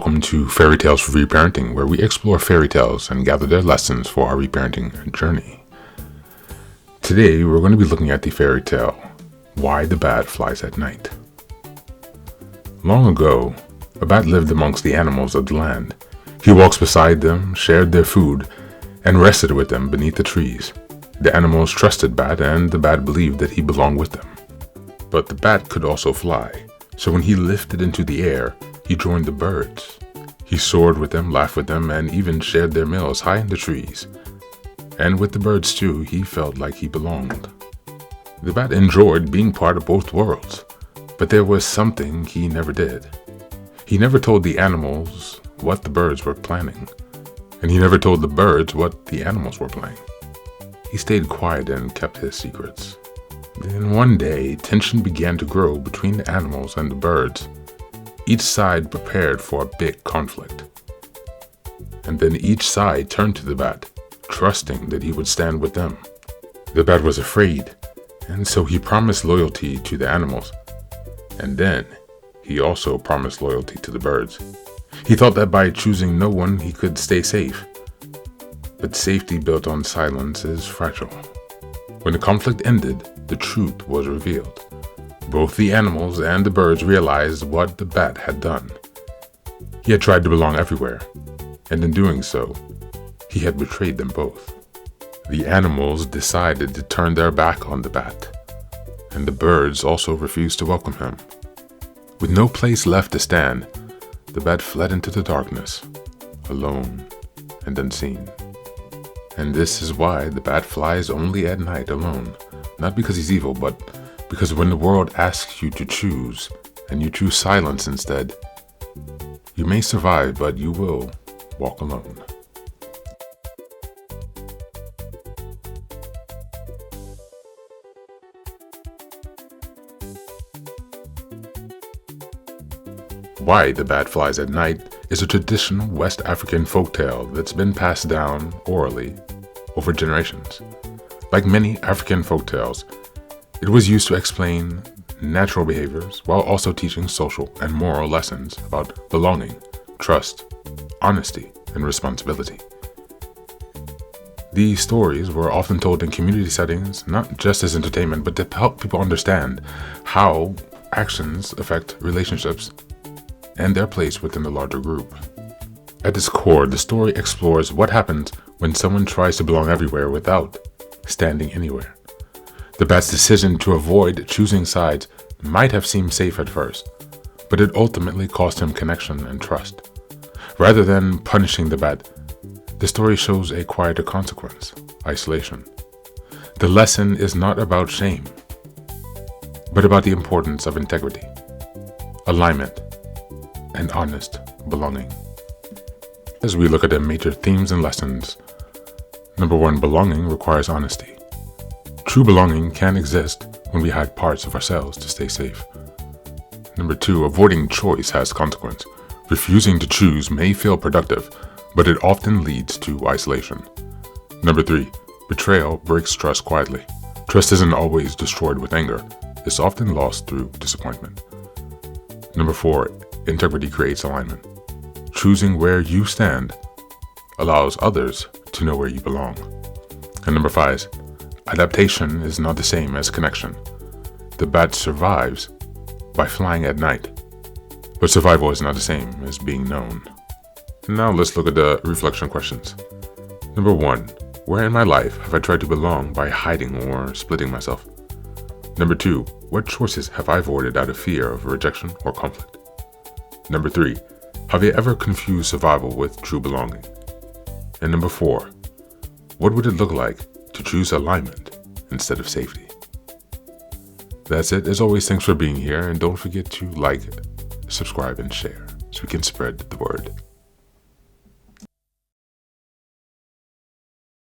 welcome to Fairytales for Reparenting, where we explore fairy tales and gather their lessons for our reparenting journey. Today, we're going to be looking at the fairy tale, Why the Bat Flies at Night. Long ago, a bat lived amongst the animals of the land. He walked beside them, shared their food, and rested with them beneath the trees. The animals trusted Bat, and the bat believed that he belonged with them. But the bat could also fly, so when he lifted into the air, he joined the birds. He soared with them, laughed with them, and even shared their meals high in the trees. And with the birds too, he felt like he belonged. The bat enjoyed being part of both worlds, but there was something he never did. He never told the animals what the birds were planning, and he never told the birds what the animals were planning. He stayed quiet and kept his secrets. Then one day, tension began to grow between the animals and the birds. Each side prepared for a big conflict. And then each side turned to the bat, trusting that he would stand with them. The bat was afraid, and so he promised loyalty to the animals. And then he also promised loyalty to the birds. He thought that by choosing no one, he could stay safe. But safety built on silence is fragile. When the conflict ended, the truth was revealed. Both the animals and the birds realized what the bat had done. He had tried to belong everywhere, and in doing so, he had betrayed them both. The animals decided to turn their back on the bat, and the birds also refused to welcome him. With no place left to stand, the bat fled into the darkness, alone and unseen. And this is why the bat flies only at night alone, not because he's evil, but because when the world asks you to choose, and you choose silence instead, you may survive, but you will walk alone. Why the Bat Flies at Night is a traditional West African folktale that's been passed down orally over generations. Like many African folktales, it was used to explain natural behaviors while also teaching social and moral lessons about belonging, trust, honesty, and responsibility. These stories were often told in community settings, not just as entertainment, but to help people understand how actions affect relationships and their place within the larger group. At its core, the story explores what happens when someone tries to belong everywhere without standing anywhere. The bat's decision to avoid choosing sides might have seemed safe at first, but it ultimately cost him connection and trust. Rather than punishing the bat, the story shows a quieter consequence: isolation. The lesson is not about shame, but about the importance of integrity, alignment, and honest belonging. As we look at the major themes and lessons, number 1, belonging requires honesty. True belonging can exist when we hide parts of ourselves to stay safe. Number 2, avoiding choice has consequence. Refusing to choose may feel productive, but it often leads to isolation. Number 3, betrayal breaks trust quietly. Trust isn't always destroyed with anger. It's often lost through disappointment. Number 4, integrity creates alignment. Choosing where you stand allows others to know where you belong. And number 5, adaptation is not the same as connection. The bat survives by flying at night, but survival is not the same as being known. And now let's look at the reflection questions. Number 1, where in my life have I tried to belong by hiding or splitting myself? Number 2, what choices have I avoided out of fear of rejection or conflict? Number 3, have you ever confused survival with true belonging? And number 4, what would it look like to choose alignment instead of safety? That's it. As always, thanks for being here, and don't forget to like, subscribe, and share so we can spread the word.